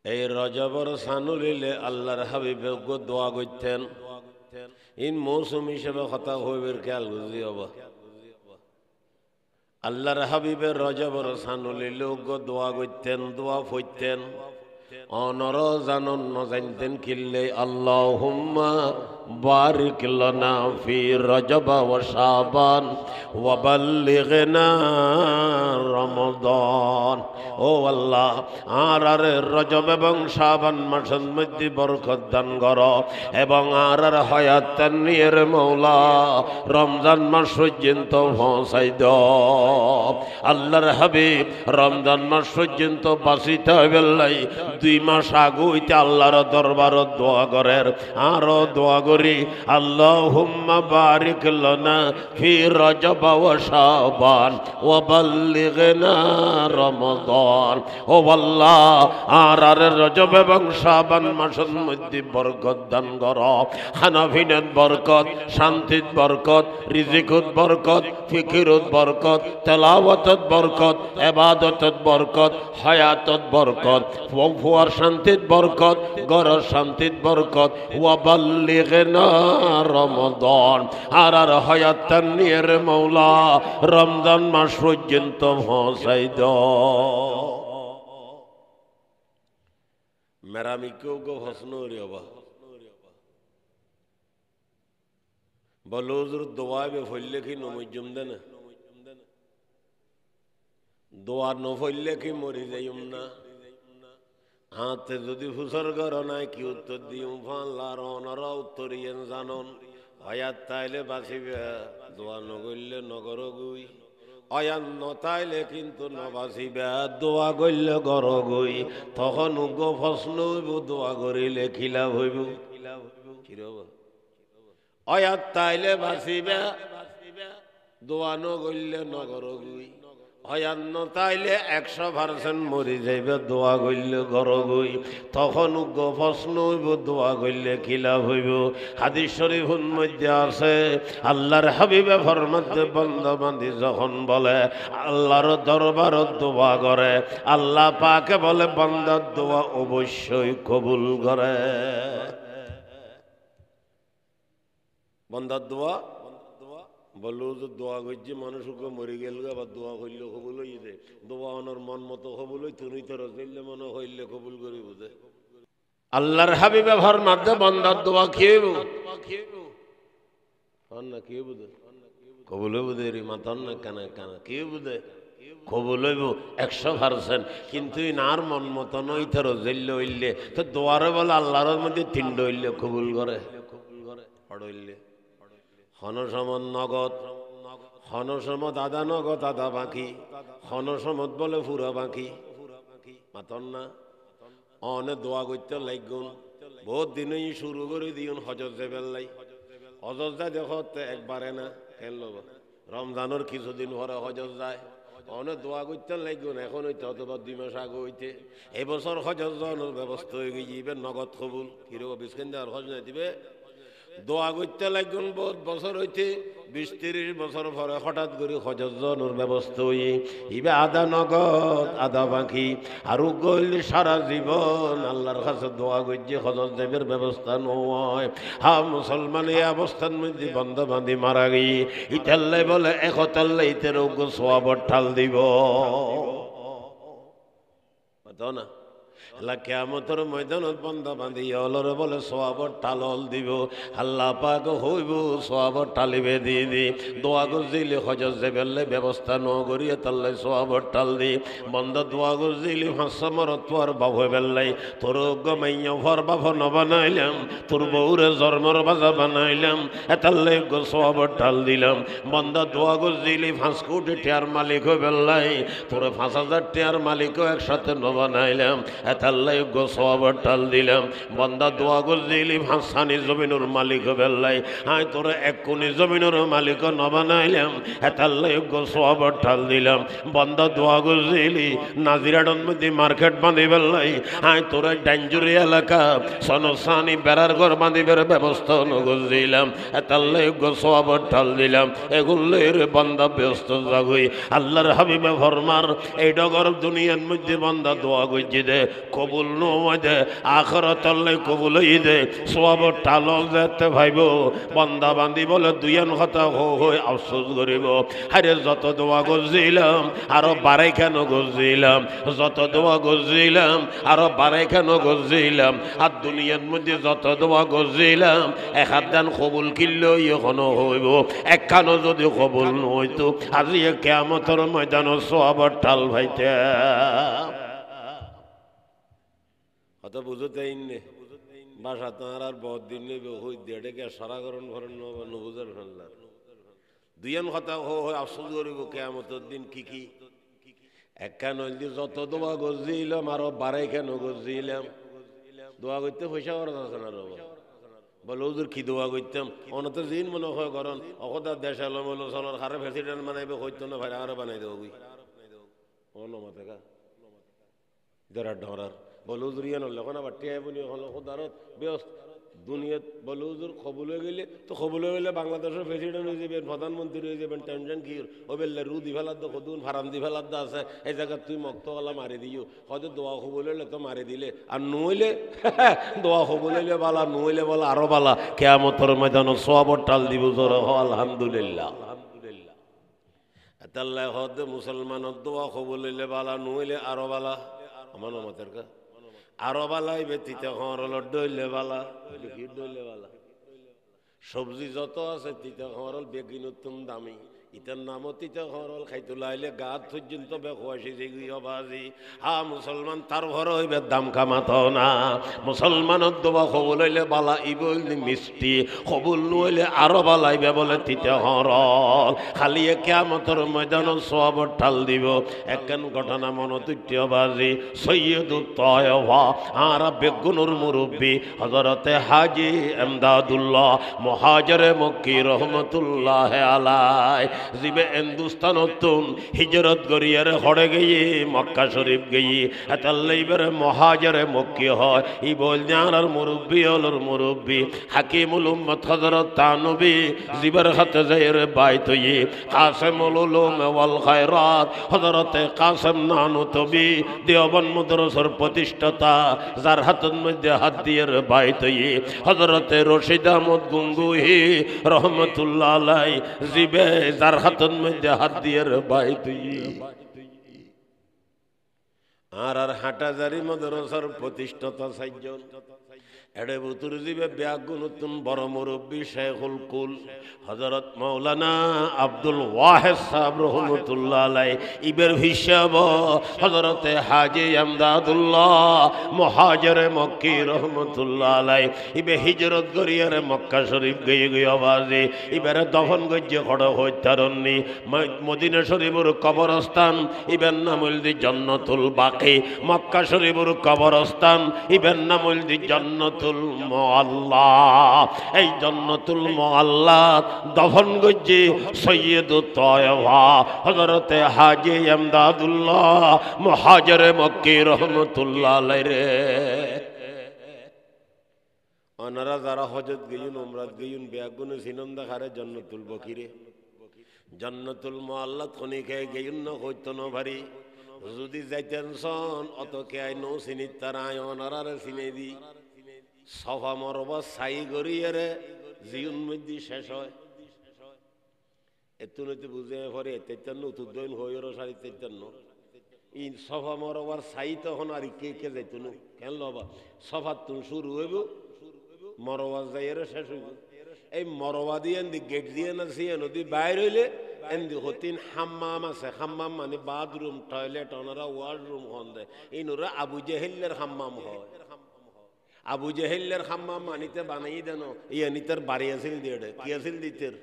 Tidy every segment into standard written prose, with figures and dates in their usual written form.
এই রজবর সানুলিলে আল্লাহর হাবিবে দোয়া করতেন। ইন মৌসুম হিসেবে কথা হইবের খেয়াল বুঝি হব। আল্লাহর হাবিবের রজবর সানুলিলে দোয়া করতেন, দোয়া ফইতেন। অনর জানন ন জানতেন কিল্লে আল্লাহুম্মা বারিক লানা ফি রজব ওয়া শাবান ওয়া বাল্লিগনা রমাদান। ও আল্লাহ, আর রজব এবং শাবান মাসের মধ্যে বরকত দান করো এবং আর হায়াত নিয়ের মওলা রমজান মাস পর্যন্ত পৌঁছাই দাও। আল্লাহর হাবিব রমজান মাস পর্যন্ত বাঁচিতে হইবে। 2 মাস আগে হইতে আল্লাহর দরবারত দোয়া করেন। আরো দোয়া করি, আল্লাহুম্মা বারিক লানা ফি রজব ওয়া শাবান ওয়া বাল্লিগনা রমাদান। ও আল্লাহ, আর রজব এবং শাবান মাসের মধ্যে বরকত দান করো। হানাফিনত বরকত, শান্তিত বরকত, রিজিকত বরকত, ফিকিরত বরকত, তেলাওয়াতত বরকত, ইবাদতত বরকত, হায়াতত বরকত, ফুয়ার শান্তিত বরকত, গরর শান্তিত বরকত। ওয়া বাল্লিগনা রমাদান, আর হায়াত নিয়ের মওলা রমজান মাস পর্যন্ত পৌঁছাই দাও। মেরামি কেউ গো প্রশ্ন হবা বলো হুজুর দোয়া বে ফইলে কি নমজুম দেন, দোয়া ন ফইলে কি মরি যাইম না। হাতে যদি হুসর গর নাই কি উত্তর দিম ফাল্লার অনরা উত্তরিয়েন জানন। হয়াত তাইলে বাঁচিবে, দোয়া নগরলে নগর গুই। অয়ান নতাইলে কিন্তু নবাসিবে, দোয়া করলে গর গুই। তখন উগ্র প্রশ্ন হইব, দোয়া করিলে খিলাফ হইব। অয়াত তাইলে বাঁচিবে, দোয়া নগরলে নগর গুই। হয়ান্ন তাইলে 100% মরি যাইবে, দোয়া করলে গর গই। তখন উগ্র প্রশ্ন হইব, দোয়া করলে খিলাফ হইব। হাদিস শরীফের মধ্যে আছে, আল্লাহর হাবিবে ফরমাতে বান্দা বান্দি যখন বলে আল্লাহর দরবারত দোয়া করে, আল্লাহ পাকে বলে বান্দার দোয়া অবশ্যই কবুল করে। বান্দার দোয়া বললো যে দোয়া করছে মানুষকে মরে গেল আবার দোয়া করলে কবুল হয়ে যায়। দোয়া ওনার মন মতো কবুল হই, তুমি তো রসিলে মনে হইলে কবুল করি বুঝে। আল্লাহর হাবিবে ফরমাতে বান্দার দোয়া খেয়েব না, কে বুঝে কবুল হইব দেরি মাতান না কানা কানা কে বুঝে কবুল হইব 100%। কিন্তু ইনার মন মতো নই তো রসিলে হইলে তো দোয়ারে বলে আল্লাহর মধ্যে 3 হইলে কবুল করে। হইলে হনসমত নগদ, হনসমত আদা নগদ আদা বাকি, হনসমত বলে পুরা বাকি মাতন না। অনে দোয়া করতে লাগুন বহুত দিনই শুরু করে দিন হজর যাবেন লাই। হজর যায় দেখো একবারে না কেন লোক রমজানের কিছুদিন পরে হজর যায়। অনেক দোয়া করতে লাগুন এখন হইতে অথবা 2 মাস আগে হইতে। এবছর হজর যাওয়ার ব্যবস্থা হয়ে গিয়ে নগদ কবুল কিরকম বিস্কিন দেওয়ার হজ না দিবে। দোয়া করতে লাগুন বহুত বছর হইতে, 20-30 বছর পরে হঠাৎ করে হজর যাওয়ার ব্যবস্থা হই। ইবে আদা নগদ আদা বাকি। আর গইলে সারা জীবন আল্লাহর কাছে দোয়া করছে হজর যাবের ব্যবস্থা নয়। হা মুসলমান এই অবস্থার মধ্যে বন্ধা বান্ধি মারা গিয়ে ইতাল্লাই বলে একতাল্লাই ইতের সোয়াবর ঠাল দিব না। কিয়ামতের ময়দানত বান্দা বান্ধি অলরে বলে সোয়াবর টালল দিব। আল্লাহ পাক হইব সোয়াবর টালিবে দিয়ে দি। দোয়া গজিলে হজর যাবেলে ব্যবস্থা ন করিয়ে তাল্লাই সোয়াবর টাল দি। বন্ধ দোয়া গজিলি হাসমর তোর বাবু বেল্লাই তোর গমাইয়া ভর বাবু ন বানাইলাম, তোর বউরে জন্মর বাজা বানাইলাম, এতাল্লাই সোয়াবর টাল দিলাম। বন্ধ দোয়া গজিলি 5 কোটি টিয়ার মালিক হয়ে বেল্লাই, তোর 5,000 টিয়ার মালিকও একসাথে ন বানাইলাম, এতাল্লাই সোয়াবর টাল দিলাম। বন্দা দোয়া গজিলি হাসানি জমিনের মালিক বেল্লাই, আয় তোর 1 কোটি জমিনের মালিক ন বানাইলাম, এতাল্লাই সোয়াবর টাল দিলাম। বন্দা দোয়া গজিলি নাজিরাডন মধ্যে মার্কেট বাঁধি বেল্লাই, আয় তোর ডেঞ্জুরি এলাকা সনসানি বেড়ার ঘর বাঁধিবের ব্যবস্থা নগজিলাম, এতাল্লাই সোয়াবর টাল দিলাম। এগুলোর বন্দা ব্যস্ত জাগুই। আল্লাহর হাবিবে ফরমার এই ডগর দুনিয়ার মধ্যে বন্দা দোয়া গজি দে কবুল নয় দে আখরাত আল্লাহ কবুল হই দে সওয়াব টালল যেতে ভাইব বান্দা বান্দি বলে দুইয়ান কথা হই আফসোস করিব আরে যত দোয়া গজিলাম আরো বাড়াই কেন গজিলাম যত দোয়া গজিলাম আরো বাড়াই কেন গজিলাম আর দুনিয়ার মধ্যে যত দোয়া গজিলাম এক হাত দান কবুল কিনলো এখনো হইব একখানো যদি কবুল নইতো আজি কিয়ামতের ময়দান সওয়াবের টাল ভাইতে অত বুঝতেই নে বাসা তোমার আর বহুত দিন নেবে হই দেড়ে সারাগরণ ঘরের নবুজার ফেললার দুইয়ান কথা হয় আফসোস করিব কিয়ামতের দিন কি কি একখান হইলে যত দোয়া গজিলাম আরো বাড়াই কেন গজিলাম দোয়া করতে পয়সা খরচ আছে না রব বলে ওদের কি দোয়া করতাম অনত দিন মনে হয় করেন অকদা দেশ এলাম হলো চলার হারে প্রেসিডেন্ট বানাইবে হইতো না ভাই আরো বানাই দেবো অনমতে কা দেড়ার ঢরার বলে ওদের ইয়ান হলে এখন আবার টিয়াই বনি হলো খোদারত ব্যস্ত দুনিয়াত বলে ওদের কবুল হয়ে গেলে তো কবুল হয়ে গেলে বাংলাদেশের প্রেসিডেন্ট হয়ে যাবেন প্রধানমন্ত্রী হয়ে যাবেন টেনশন কি ও বেললে রু দি ফেলার দো কদুন ফারাম দি ফেলার দা আছে এই জায়গা তুই মক্তওয়ালা মারি দিও হয়তো দোয়া কবুল হইলে তো মারি দিলে আর নইলে দোয়া কবুল হইলে বালা নইলে বলা আরো বালা কিয়ামতের ময়দান সওয়াবের টাল দিব জোর আলহামদুলিল্লাহ আলহামদুলিল্লাহ আল্লাহ হদ মুসলমানের দোয়া কবুল হইলে বালা নইলে আরো বালা আমার মতের কা আরো বালাই বেতিতে হরল ডইলে বালা ডইলে বালা সবজি যত আছে তিতে হরল বেগিন উত্তম দামি ইতার নামও তিতে হরল খাইতে লাইলে গাত পর্যন্ত বেখুয়াশি যেগুলো বাজি হা মুসলমান তার ভর হইবে দাম কামাতো না মুসলমানের দোয়া কবুল হইলে বালা ইবল মিষ্টি কবুল নইলে আরো বালাইবে বলে তিতে হরল খালি কিয়ামতের ময়দান সওয়াবের ঠাল দিব একখান ঘটনা মনতুট্য বাজি সৈয়দুত তয়বা আর বেগুনুর মুরব্বী হযরতে হাজী এমদাদুল্লাহ মুহাজিরে মক্কি রহমতুল্লাহ আলাইহি জিবে হিন্দুস্তানতুন হিজরত করিয়ার হড়ে গিয়ে মক্কা শরীফ গিয়ে এতাল্লাইবারে মুহাজিরে মক্কি হয় ই বল জানার মুরব্বী হলর মুরব্বী হাকিমুল উম্মত হযরত তানবী জিবার হাতে যায়ের বাইত হয়ে কাসেমুল উলুম ওয়াল খায়রাত হযরতে কাসেম নানুতবী দেওবন্দ মাদ্রাসার প্রতিষ্ঠাতা যার হাতের মধ্যে হাত দিয়ে বাইত হয়ে হযরতে রশিদ আহমদ গঙ্গুহি রহমতুল্লাহ আলাইহি জিবে যার হাতের মধ্যে হাত দিয়ে বাইত আর আর হাটাজারি মাদ্রাসার প্রতিষ্ঠাতা সাইজন এড়ে বুতুর জিবে ব্যাগুন নতুন বড় মুরব্বী শেখুল কুল হযরত মাওলানা আব্দুল ওয়াহিদ সাহেব রহমাতুল্লাহ আলাইহি ইবের হিসাব হযরতে হাজী এমদাদুল্লাহ মুহাজিরে মক্কি রহমাতুল্লাহ আলাইহি ইবে হিজরত করিয়ারে মক্কা শরীফ গিয়ে গিয়ে আওয়াজে ইবের দফন গজ্জে খড় হইতারনি মদিনা শরীফের কবরস্থান ইবের নাম হইল জান্নাতুল বাকি মক্কা শরীফের কবরস্থান ইবের নাম হইল জান্নাতুল মুআল্লা এই জান্নাতুল মুআল্লা দফন গজ্জে সৈয়দুত তয়বা হযরতে হাজী এমদাদুল্লাহ মুহাজিরে মক্কি রহমাতুল্লাহ আলাইহি রে ওনারা যারা হজত গইন উমরাত গইন বেগুনে সিনন্দা খারে জান্নাতুল বকিরে জান্নাতুল মুআল্লা খনি খায় গইন না হইতো না ভারী যদি যাইতেন সন অত কে আই নো সিনি তারা ওনারা সিনে দি সফা মরবা সাই গরিয়ারে জীবন মধ্যে শেষ হয় এত নইতে বুঝে পরে 53 তুদইন হইরো 53 ইন সফা মরবার সাই তখন আর কে কে যাইতো না কেন লবা সফা তুন শুরু হইব মরবা যাইরে শেষ হইব এই মরবা দিয়ে এন্দি গেট দিয়ে না সিয়ে নদী বাইরে হইলে এন্দি হতিন হাম্মাম আছে হাম্মাম মানে বাথরুম টয়লেট ওনারা ওয়াশরুম হন দেয় ইনুরা আবু জেহেলের হাম্মাম হয় আবু জেহেলের হাম্মাম মানিতে বানাই দেন ইয়া নিতের বাড়ি আছিল দিয়ে কি আছিল দিতের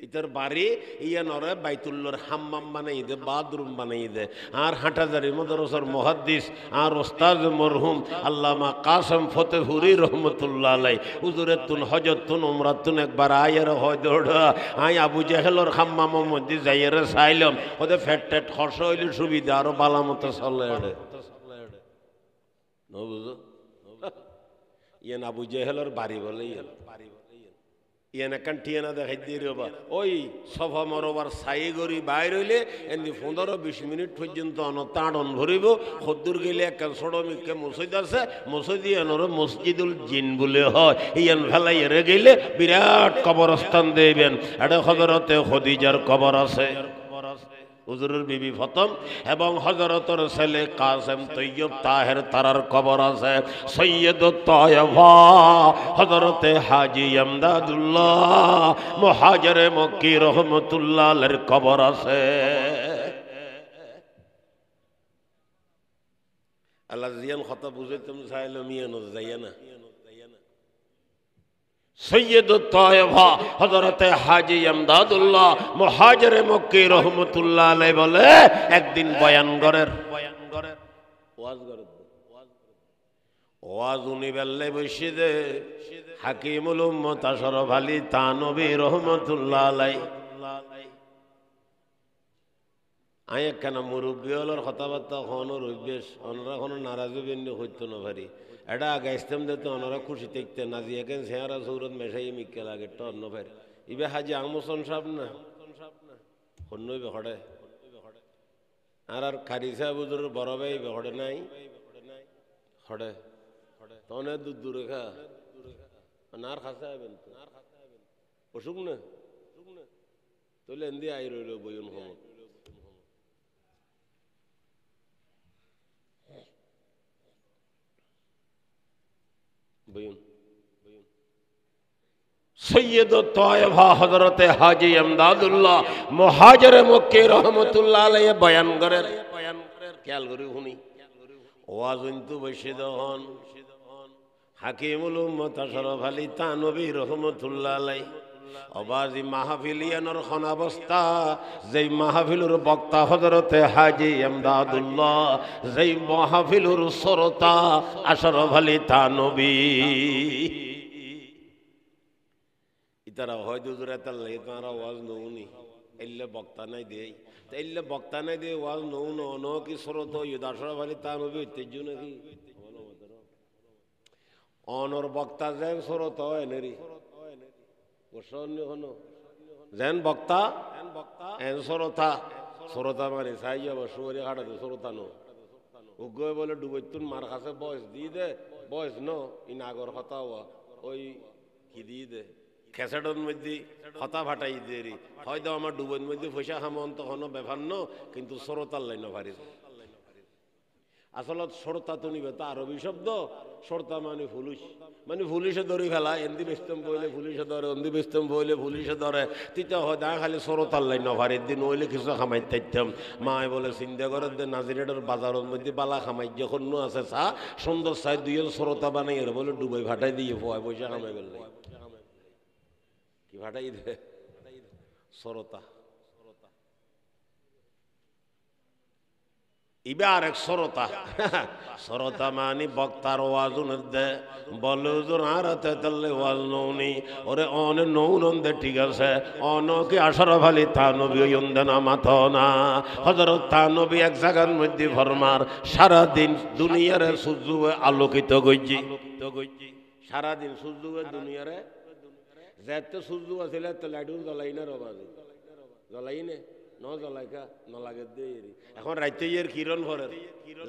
ইতার বাড়ি ইয়া নরে বাইতুল্লাহর হাম্মাম বানাই দে বাথরুম বানাই দে আর হাটাজারি মাদ্রাসার মুহাদ্দিস আর ওস্তাদ মরহুম আল্লামা কাসেম ফতেহুরি রহমাতুল্লাহ আলাইহি হুজুরের তুন হজত তুন উমরাত তুন একবার আয়ের হয় দৌড়া আই আবু জেহেলের হাম্মামের মধ্যে যাইরে চাইলাম ওদের ফেট টেট খরচ হইলে সুবিধা আরো বালা মতো চলে এড়ে বুঝো ইয়ান আবু জেহেলের বাড়ি বলে ইয়ান ইয়ান একখান টিয়ানা দেখাই দিয়ে রবা ওই সফা মরবার সাই গড়ি বাইর হইলে এমনি 15-20 মিনিট পর্যন্ত তাড়ন ভরিব সদ্দুর গেলে একখান সড়মিককে মসজিদ আছে মসজিদ এনর মসজিদুল জিন বলে হয় ইয়ান ফেলাই এরে গেলে বিরাট কবরস্থান দেবেন এটা হযরতে খদিজার কবর আছে হুজুরের বিবি ফতম এবং হযরতের ছেলে কাসেম তৈয়ব তাহের তারার কবর আছে সৈয়দ তয়বা হযরতে হাজী ইমদাদুল্লাহ মুহাজিরে মক্কি রহমাতুল্লাহ আলাইহির কবর আছে আল্লাহ জিয়ান কথা বুঝাইতাম চাইলো মিয়ানো যাইয়া না সৈয়দ তয়বা হযরতে হাজী ইমদাদুল্লাহ মুহাজিরে মক্কি রহমাতুল্লাহ আলাইহি বলে একদিন বয়ান করেন ওয়াজ উনি বেল্লে বসে দে হাকিমুল উম্মত আশরাফ আলী তানবী রহমাতুল্লাহ আলাইহি আই একখানা মুরব্বী হলার কথাবার্তা হনর অভ্যেস অনরা কোনো নারাজি বেন্নি হইতো না ভারি এটা আগে ইসলাম দিত অনরা খুশি দেখতে নাজিয়া কেন চেহারা সৌরত মেশাই মিক্কে লাগে ট অন্য ভাই ইবে হাজি আমসন সাহেব না অন্যই বেহড়ে আর খারি সাহেব বড় ভাই বেহড়ে নাই হড়ে তনে দূর দূরে খা নার খাসা হবেন অসুখ না তাহলে এন্দি আই রইল বইন সমত সৈয়দ তয়বা হযরতে হাজী ইমদাদুল্লাহ মুহাজিরে মক্কি রহমাতুল্লাহ আলাইহি বয়ান করেন খেয়াল করে শুনি ওয়াজ কিন্তু বসে দহন হাকিমুল উম্মত আশরাফ আলী তানবী রহমাতুল্লাহ আলাইহি অবাজি মাহফিলিয়ানোর খন অবস্থা যেই মাহফিলুর বক্তা হযরতে হাজী ইমদাদুল্লাহ যেই মাহফিলুর শ্রোতা আশরাফ আলী তানবী ইতারা হয়তো জুরাতাল লাগে তারা ওয়াজ নউনি এল্লে বক্তা নাই দেই এল্লে বক্তা নাই দে ওয়াজ নউন ন কি শ্রোত আশরাফ আলী তানবী ঐতিহ্য নাকি অনর বক্তা যেন শ্রোত এনেরি যেন বক্তা এন শ্রোতা শ্রোতা মানে চাই যাব সুরে হাঁটাতে শ্রোতা নো উগ্র বলে ডুবৈতুন মার কাছে বয়স দিয়ে দে বয়স ন ইন আগর কথা ওই কি দিয়ে দে খেসাডর মধ্যে হতা ফাটাই দেরি হয়তো আমার ডুবের মধ্যে পয়সা খামন তখন ব্যাপার ন কিন্তু শ্রোতার লাইন পারি আসলে শ্রোতা তো নিবে তো আরবি শব্দ শ্রোতা মানে পুলিশে ধরে ফেলা এন্দি বেস্তম বইলে পুলিশে ধরে অন্দি বেস্তম বইলে পুলিশে ধরে তিতা হয় দা খালি শ্রোতার লাইন নভারি দিন ওইলে কিছু খামাই থাকতাম মায় বলে চিন্তা করে দে নাজিরেটার বাজারের মধ্যে বালা খামাই যখন আছে চা সুন্দর চাই দুইজন শ্রোতা বানাই বলে ডুবাই ভাটাই দিয়ে পোয়া পয়সা খামাই ফেললে কি ভাটাই দে শ্রোতা ইবে আরেক শ্রোতা শ্রোতা মানে বক্তার ওয়াজুন দে বলে হুজুর আরাতে তাল্লে ওয়াজ নউনি ওরে অনে নউন দে ঠিক আছে অন কি আশরাফ আলী তানবী ইন্দে না মাথো না হযরত তানবী এক জায়গার মধ্যে ফরমার সারা দিন দুনিয়ার সূর্য আলোকিত গইজি সারা দিন সূর্য দুনিয়ারে যেতে সূর্য আছিল তো লাইট জ্বলাই না রবাজি জ্বলাই নে ন জ্বলাইকা নলাগে দেরি এখন রাইতে ইয়ের কিরণ ভরের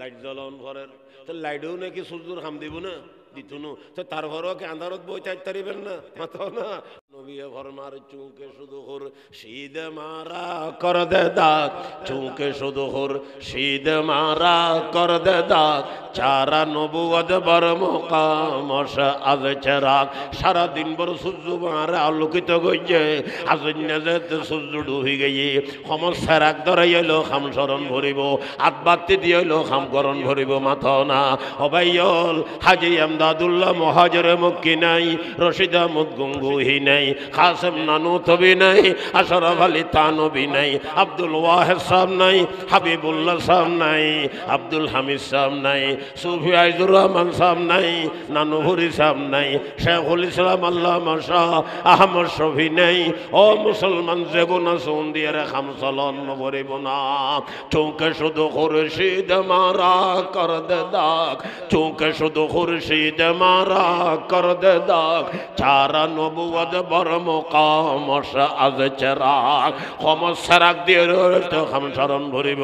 লাইট জ্বলন ভরের তো লাইটও নাকি সূর্যর খাম দিব না দিতুনু তো তার ঘরও কি আন্ধারত বই চাইতে পারিবেন না মাথা না নবিয়ে ফরমার চুকে শুধু হর শীদ মারা কর দে দাগ চুকে শুধু হর শীদ মারা কর দে দাগ চারা নবুয়ত বর মুকামশ আজ চেরাগ সারা দিন বড় সূর্য মারা আলোকিত গইছে আজ নেজেতে সূর্য ডুবি গিয়ে সমস্যা রাগ ধরাই এলো খাম শরণ ভরিব আতবাতি দিয়ে এলো খাম করণ ভরিব মাথা না হবাইল হাজী ইমদাদুল্লাহ মুহাজিরে মক্কি নাই রশিদ আহমদ গঙ্গুহি নাই কাসেম নানুতবি নাই আশরাফ আলী তানবী নাই আব্দুল ওয়াহেদ সাহেব নাই হাবিবুল্লাহ সাহেব নাই আব্দুল হামিদ সাহেব নাই সুফি আইজুর রহমান সাহেব নাই নানুহুরি সাহেব নাই শেখুল ইসলাম আল্লামা শাহ আহমদ শফি নাই ও মুসলমান যেগুনা সৌন্দিয়ার খাম চলন ভরিব না চৌকে শুধু খুরশিদ মারা কর দে দাগ চৌকে শুধু খুরশিদ মারা কর দে দাগ চারা নবুয়ত বর কবর মুকামস আজ চেরাক খমস সেরাক দিয়ে রইতে খাম শরণ ভরিব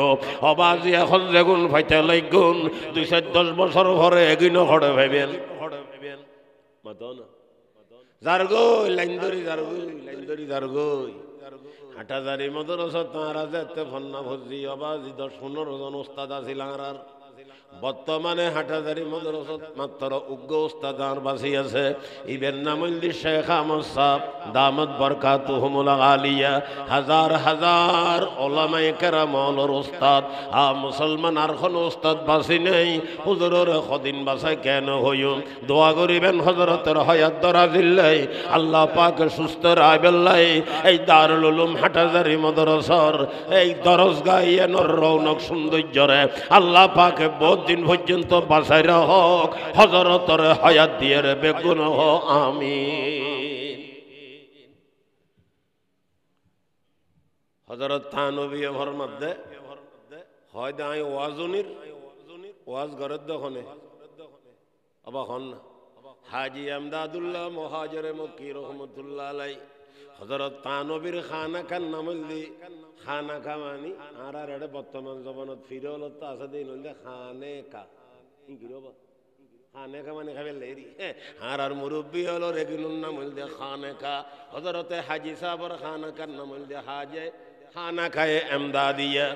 অবাজি এখন যেগুন ফাইতে লাগুন 210 বছর ঘরে এগিনো ঘরে ভাইবেন মাতন জারগই লাইন্দরি জারগই হাটাজারি মদরসা তারা যেতে ফন্না ভজি অবাজি 10-15 জন উস্তাদ আছিল আর বর্তমানে হাটাজারি মদরসত মাত্র উগ্র উস্তাদ আর বাসি আছে ইবের নাম হইল শেখ আহমদ সাহেব দামত বরকাতুহুমুল আলিয়া হাজার হাজার উলামায়ে কেরামর উস্তাদ মুসলমান আর কোন উস্তাদ বাসি নেই হুজুরের কদিন বাসায় কেন হইম দোয়া করিবেন হযরতের হায়াত দরাজিল্লাই আল্লাহ পাক সুস্থ রাইবেল্লাই এই দারুল উলুম হাটাজারি মদরসার এই দরজগাহ এনর রৌনক সৌন্দর্যরে আল্লাহ পাক বহুত দিন পর্যন্ত বাঁচাই হোক হযরতের হায়াত দিয়ে রে বেগুন হো আমিন হযরত থানবী ফরমাতে হয় দাই ওয়াজুনির ওয়াজ গরদ দখনে আবা হন হাজী আমদাদুল্লাহ মুহাজিরে মক্কি রহমাতুল্লাহ আলাই হযরত থানবীর খানাকার নাম দি খানাকা মানি আর এড়ে বর্তমান জমানত ফিরলত আছে দিন হইলে খানেকা ইংরেজি খানেকা মানে খাবে লেরি আর মুরব্বি হলো রেগুনুর নাম হইলে খানেকা হযরতে হাজী সাহেবের খানাকার নাম হইলে হাজে খানা খায়ে এমদাদিয়া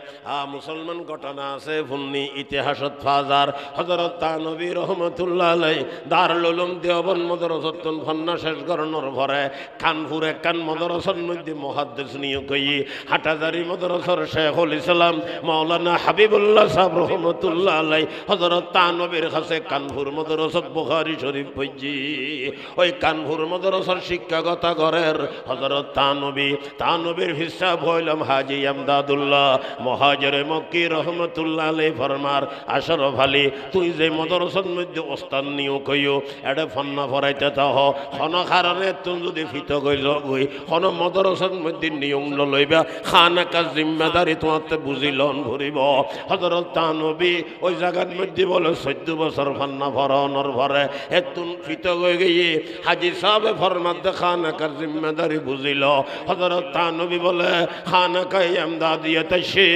মুসলমান ঘটনা আছে ফুন্নি ইতিহাসত ফাজার হযরত থানবী রহমাতুল্লাহ আলাইহি দারুল উলুম দেওবন্দ মাদ্রাসাতুন ফন্না শেষ করণর পরে কানপুরে কান মাদ্রাসার মধ্যে মুহাদ্দিস নিয়োগ কই হাটাজারি মাদ্রাসার শেখুল ইসলাম মাওলানা হাবিবুল্লাহ সাহেব রহমাতুল্লাহ আলাইহি হযরত থানবীর কাছে কানপুর মাদ্রাসাত বুখারী শরীফ পড়জি ওই কানপুর মাদ্রাসার শিক্ষাগত ঘরের হযরত থানবীর হিসাব হইলাম হাজী আমদাদুল্লাহ মুহাজিরে মক্কি রহমাতুল্লাহ আলাইহি ফরমার আশরাফ আলী তুই যে মাদ্রাসার মধ্যে ওস্তাদ নিয়োগ কইও এডে ফন্না ফরাইতে তাহ কোন কারণে তুই যদি ফিত কইল গই কোন মাদ্রাসার মধ্যে নিয়ম লইবা খানাকা জিম্মেদারি তোমাতে বুঝিলন ভরিব হযরত থানবী ওই জায়গার মধ্যে বলে 14 বছর ফন্না ফরানোর পরে এতুন ফিত কই গিয়ে হাজী সাহেব ফরমাতে খানাকার জিম্মেদারি বুঝিল হযরত থানবী বলে খানাকায় আমদাদিয়াতে সে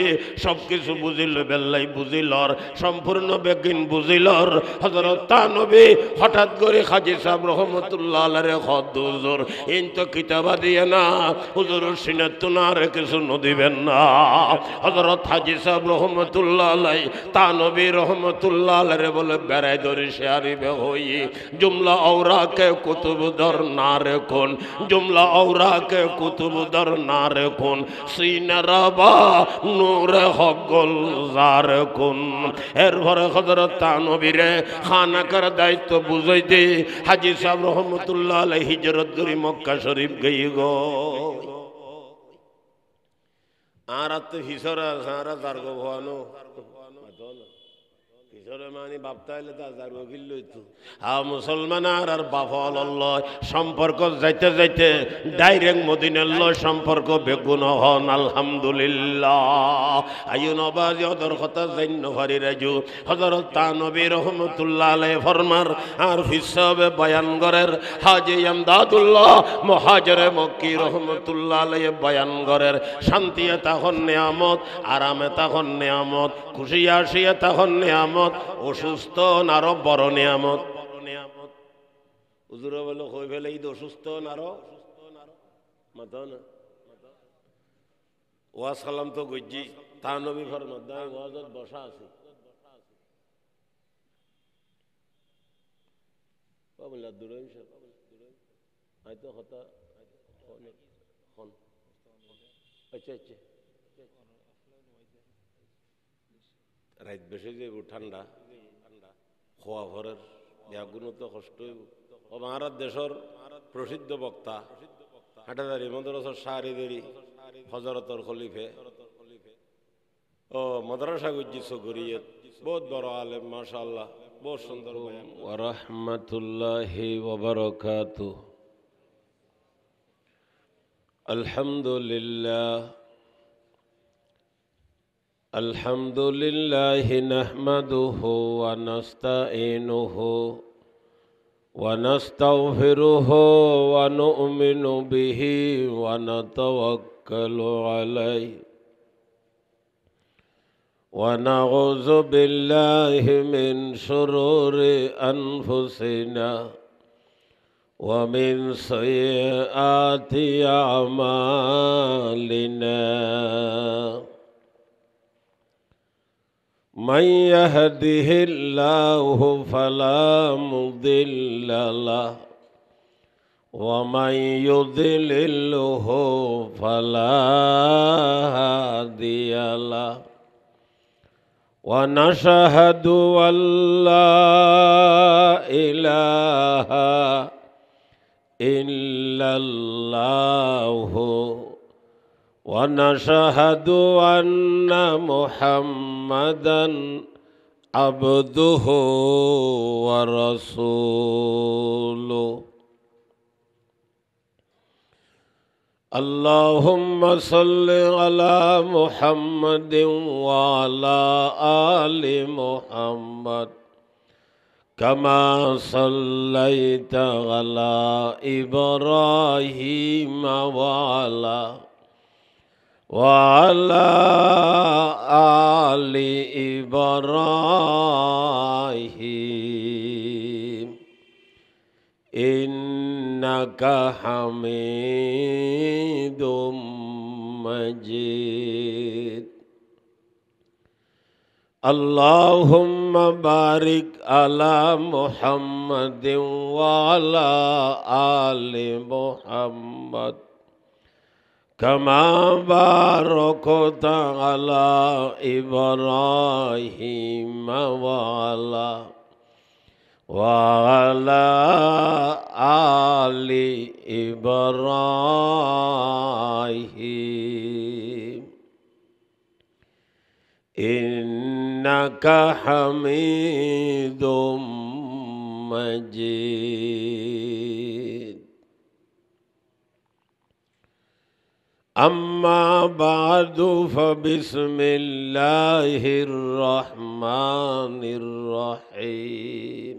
সব কিছু বুঝিল বেল্লাই বুঝিলর সম্পূর্ণ বেগিন বুঝিলর হযরত থানবী হঠাৎ করে হাজী সাহেব রহমাতুল্লাহ আলাইহি খদ হুজুর ইন তো কিতাবা দিয়ে না হুজুর সিনাত না রে কিছু নদিবেন না হযরত হাজী সাহেব রহমাতুল্লাহ আলাইহি থানবী রহমাতুল্লাহ আলাইহি বলে বেড়াই ধরে শেয়ারিবে হই জুমলা আওরাকে কুতুব দর না রে কোন জুমলা আওরাকে কুতুব দর না রে কোন সিনারাবা নূরে হকল জার কোন এরপরে হযরত থানবীরে খানাকার দায়িত্ব বুঝাইতে হাজী সাহেব রহমাতুল্লাহ আলাইহি হিজরত করে মক্কা শরীফ গই গো আর তো হিসরা সারা জারগো ভানো মানি বাপতাইলে তা জারগো গিল্লইতো মুসলমান আর বাফল আল্লাহ সম্পর্ক যাইতে যাইতে ডাইরেক্ট মদিনার লয় সম্পর্ক বেগুন হন আলহামদুলিল্লাহ আইন নবাজি ওদের কথা জান্ন ফারি রাজু হযরত থানবী রহমাতুল্লাহ আলাইহি ফরমার আর হিসাবে বয়ান করের হাজী আমদাদুল্লাহ মুহাজিরে মক্কি রহমাতুল্লাহ আলাইহি বয়ান করের শান্তি তখন নিয়ামত আরামে তখন নিয়ামত খুশি আসিয়া তখন নিয়ামত অসুস্থ নারো বড় নিয়ামত হুজুর বলে কই ফেলে ঈদ অসুস্থ নারো মাতা না ওয়াজ সালাম তো গজ্জি থানবী ফরমাত দাই ওয়াজত বসা আছে বাবুল্লাহ দুরাই আইতো হতা খন আচ্ছা আচ্ছা রাত বেশি যাইব ঠান্ডা খোয়া ঘরের ব্যাগুণ তো কষ্ট হইব আমার দেশের প্রসিদ্ধ বক্তা হাটাজারি মাদ্রাসার শাহরিদেরি হযরতর খলিফে ও মাদ্রাসা গুজ্জি সগরিয়ত বহুত বড় আলেম মাশাআল্লাহ বহুত সুন্দর বয়ান ওয়া রাহমাতুল্লাহি ওয়া বারাকাতুহু আলহামদুলিল্লাহ الحمد لله نحمده ونستعينه ونستغفره ونؤمن به ونتوكل عليه ونعوذ بالله من شرور أنفسنا ومن سيئات أعمالنا من يهده الله فلا مضل له ومن يضلله فلا هادي له ونشهد أن لا إله إلا الله ونشهد أن محمدًا عبده ورسوله اللهم صل على محمد وعلى آل محمد كما صليت على إبراهيم وعلى آل إبراهيم إنك حميد مجيد اللهم بارك على محمد وعلى آل محمد كما باركت على إبراهيم وعلى آل إبراهيم إنك حميد مجيد أما بعد فبسم الله الرحمن الرحيم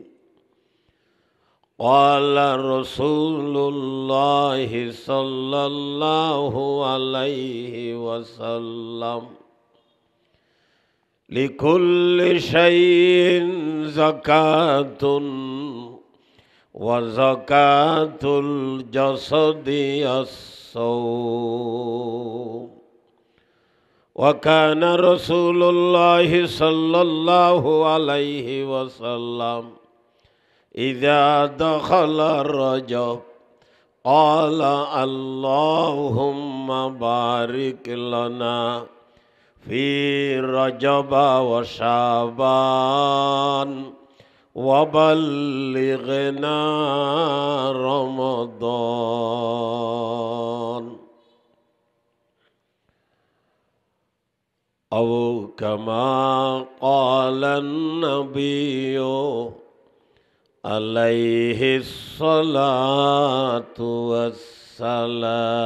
قال رسول الله صلى الله عليه وسلم لكل شيء زكاة وزكاة الجسد الصوم وكان رسول الله صلى الله عليه وسلم إذا دخل الرجب قال اللهم بارك لنا في رجب وشعبان وبلغنا رمضان أو كما قال النبي عليه الصلاة والسلام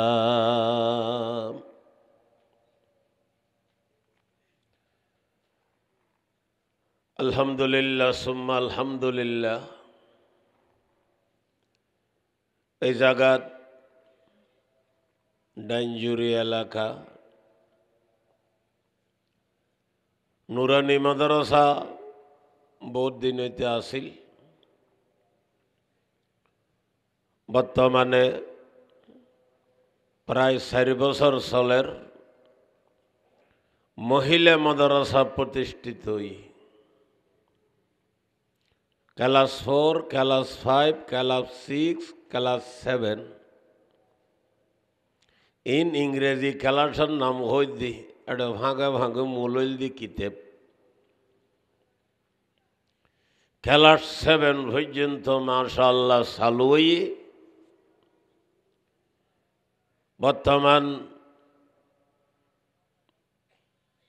আলহামদুলিল্লাহ সুম্মা আলহামদুলিল্লাহ। এই জায়গাত ডাইনজুরি এলাকা নুরানি মাদ্রাসা বহুত দিন হইতে আসিল। বর্তমানে প্রায় 4 বছর চলের মহিলা মাদ্রাসা প্রতিষ্ঠিত হই। Class 4, class 5, class 6, class 7 in ইংরেজি ক্লাসের নাম হইদি এটা ভাগে ভাগে মূলইল দি কিতাব। ক্লাস 7 পর্যন্ত মাশাআল্লাহ চালু হয়ে বর্তমান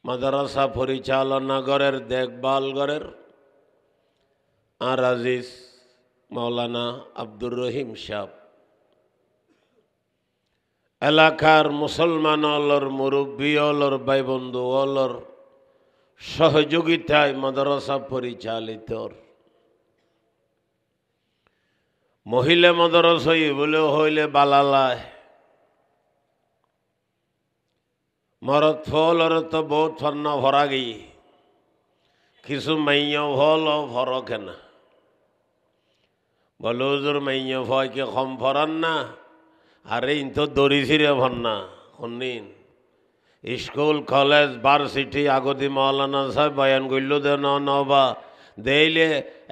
মাদ্রাসা পরিচালনা করের দেখভাল করের আর আজিজ মৌলানা আব্দুর রহিম সাহেব এলাকার মুসলমান অলর মুরব্বী অলর ভাই বন্ধু অলর সহযোগিতায় মাদ্রাসা পরিচালিত। মহিলা মাদ্রাসায় বলে হইলে বালালায় মরদ ফল আর তো বহুত ফর্না ভরা গিয়ে কিছু মাইয়া ফল ভর কেনা বলো হুজুর মাইয়া ভয়কে কম ফরান না আরে ইন তো দড়ি ছিঁড়ে ভর না শুনিন স্কুল কলেজ ভার্সিটি আগতি মৌলানা সাহেব বয়ান করল দে নবা দেইলে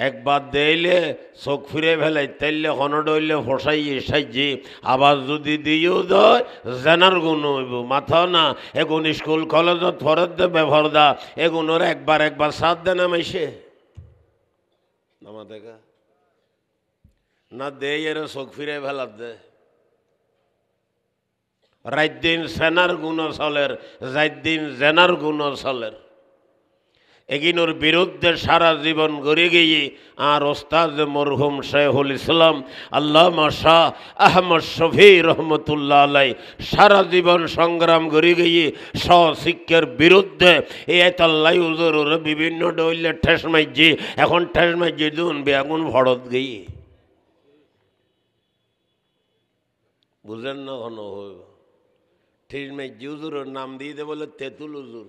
একবার দেইলে চোখ ফিরে ফেলাই তাইলে হনডইলে ফসাই সাইজি আবার যদি দিয়েও দেয় জেনার গুণ হইব মাথা না এগুন স্কুল কলেজত ফরত দে ব্যবহার দা এগুনোর একবার সাথ দে না মাইসে নামা দেখা না দেই এর চোখ ফিরে ফেলার দে রাত দিন সেনার গুণ চলের রাত দিন জেনার গুণ চলের এগিনোর বিরুদ্ধে সারা জীবন গড়ে গিয়ে আর ওস্তাদ মরহুম শেখুল ইসলাম আল্লামা শাহ আহমদ শফি রহমতুল্লাহ আলাই সারা জীবন সংগ্রাম গড়ে গিয়ে স্বশিক্ষার বিরুদ্ধে এই তাল্লাই উজুর বিভিন্ন ডইলে ঠেস মাইজি এখন ঠেস মাইজি দুন বেগুন ভরত গিয়ে বুঝেন না ঘন হইব ঠেস মাইজি উজুরের নাম দিয়ে দে বলে তেঁতুল উজুর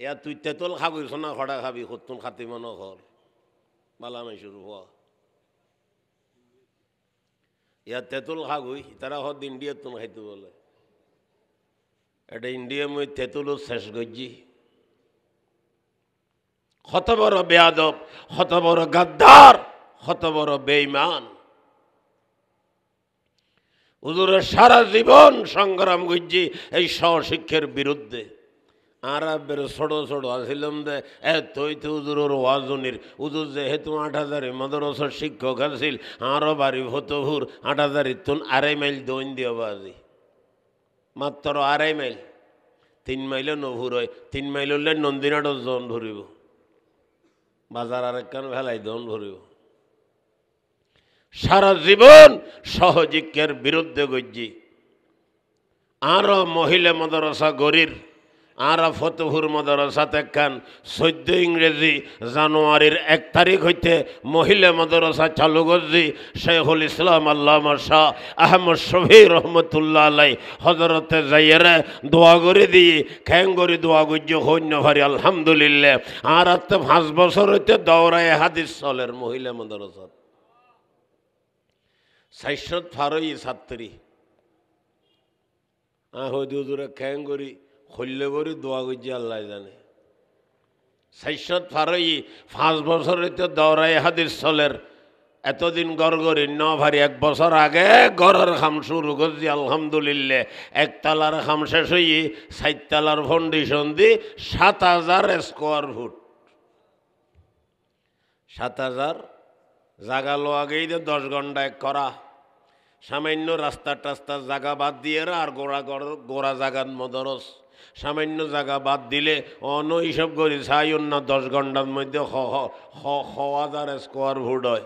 ইয়া তুই তেঁতুল খাবিস না খড়া খাবি সত্তুন খাতি মনো ঘর বালা মাইসুর হওয়া ইয়া তেঁতুল খাগুই তারা হদ ইন্ডিয়া তুন খাইতে বলে এটা ইন্ডিয়া মই তেঁতুল শেষ গজ্জি কত বড় বেয়াদব কত বড় গাদ্দার কত বড় বেঈমান হুজুরের সারা জীবন সংগ্রাম গজ্জি এই স্বশিক্ষার বিরুদ্ধে আরবের ছোট ছোট আসিলাম দে তুই তো উজুরের ওয়াজনির উজুর যেহেতু 8,000 মাদ্রাসার শিক্ষক আছিল আরও বাড়ি ফতহুর 8,000 তুন 2.5 মাইল দৈন দিয়ে বাজি মাত্র 2.5 মাইল 3 মাইলে নভুর হয় 3 মাইল হলে নন্দিনাট জন ভরিব বাজার আরেকখান ভেলাই জন ভরিব সারা জীবন সহজিজ্ঞার বিরুদ্ধে গজ্জি আরও মহিলা মাদ্রাসা গরির আর ফতহুর মাদ্রাসাত একখান 14 ইংরেজি জানুয়ারির 1 তারিখ হইতে মহিলা মাদ্রাসা চালু করছি শেখুল ইসলাম আল্লামা শাহ আহমদ শফি রহমতুল্লাহ আলাই হজরতে যাইয়েরা দোয়া করে দিয়ে খ্যাং করে দোয়া গুজ্জ হইন্য ভারি আলহামদুলিল্লাহ আর 5 বছর হইতে দৌড়ায় হাদিস চলের মহিলা মাদ্রাসাত 400 ফারই ছাত্রী হইদি হুজুরে খ্যাং করি খল্লে করে দোয়া করছি আল্লাহ জানে 400 ফারই 5 বছর হইতে দৌড়ায় হাদিস চলের এতদিন গড় গড়ি ন ভারি 1 বছর আগে গড়ের খাম শুরু করছি আলহামদুলিল্লাহ 1 তালার খাম শেষ হয়ে 4 তালার ফাউন্ডেশন দি 7,000 স্কোয়ার ফুট 7,000 জাগা লো আগেই 10 ঘন্টায় করা সামান্য রাস্তা টাস্তার জায়গা বাদ দিয়ে আর গোড়া জাগার মদরস সামান্য জায়গা বাদ দিলে অন্য হিসাব করি চাই অন্য 10 ঘন্টার মধ্যে 1,000 স্কোয়ার ফুট হয়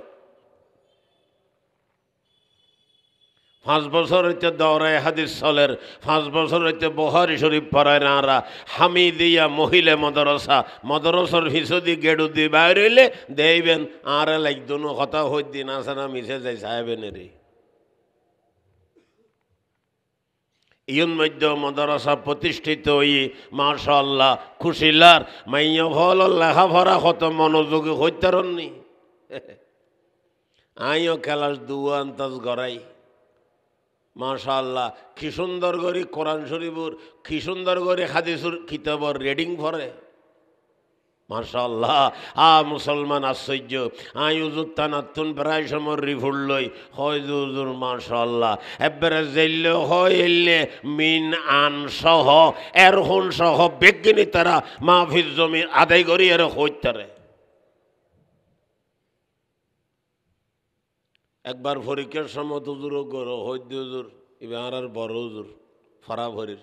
5 বছর হইতে দৌড়ায় হাদিস চলের 5 বছর হইতে বুখারী শরীফ পড়ায় না হামিদিয়া মহিলা মাদ্রাসার হিসদি গেড়ু দি বাইরে হইলে দেইবেন আর লাগদুন কথা হই দিন আছে না মিশে যাই সাহেবেন রে ইউন মধ্য মাদ্রাসা প্রতিষ্ঠিত হই মাশাআল্লাহ খুশিলার মাইয়া ফল লেখাপড়া কত মনোযোগী হইতারনি আইও ক্লাস 2 আন্তাজ গড়াই মাশাআল্লাহ কি সুন্দর করে কোরআন শরীফের কি সুন্দর করে হাদিসের কিতাবর রিডিং করে মাশাআল্লাহ মুসলমান আশ্চর্য হুজুর তানাতুন প্রায় সময় রিফুল লই হয় হুজুর মাশাআল্লাহ এবারে জেলে হইলে মিন আন সহ এরহন সহ বিজ্ঞানী তারা মাহফিজ জমি আদায় করি এর হইতারে একবার পরীক্ষার সময় হুজুর গরো হইদ হুজুর এবার আর বড় হুজুর ফরা ভরির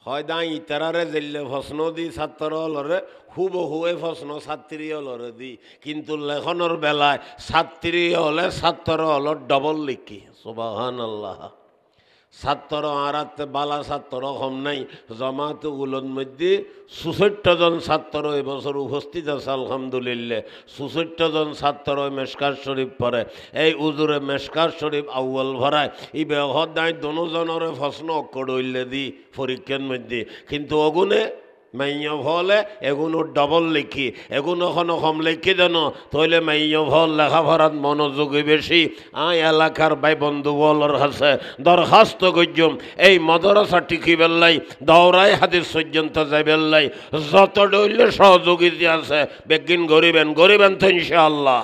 হয় দাই ইতারারে জেলে প্রশ্ন দি ছাত্র হলরে হুবহুয়ে প্রশ্ন ছাত্রী হলরে দি কিন্তু লেখনের বেলায় ছাত্রী হলে ছাত্র হল ডবল লিখি সুবহানাল্লাহ ছাত্র আরাতে বালা ছাত্র কম নাই জমাতগুলোর মধ্যে ৬৪ জন ছাত্র এবছর উপস্থিত আছে আলহামদুলিল্লাহ। ৬৪ জন ছাত্র মেশকাত শরীফ পড়ে। এই উজুরে মেশকাত শরীফ আউ্য়াল ভরায় এই বেহদ দায় দোনোজনের প্রশ্ন অক্ষর হইলে দি পরীক্ষার মধ্যে, কিন্তু অগুনে মাইয়া ভলে এগুলো ডবল লিখি, এগুলো এখনো কম লিখি দেন তাহলে মাইয়া ভল লেখাপড়ার মনোযোগী বেশি। এলাকার ভাই বন্ধু বলার কাছে দরখাস্ত করজম এই মাদ্রাসা টিকি বেল্লাই দৌড়াই হাদিস পর্যন্ত যাই বেল্লাই যত ডইলে সহযোগিতা আছে বেগিন গরিবেন তো ইনশাআল্লাহ।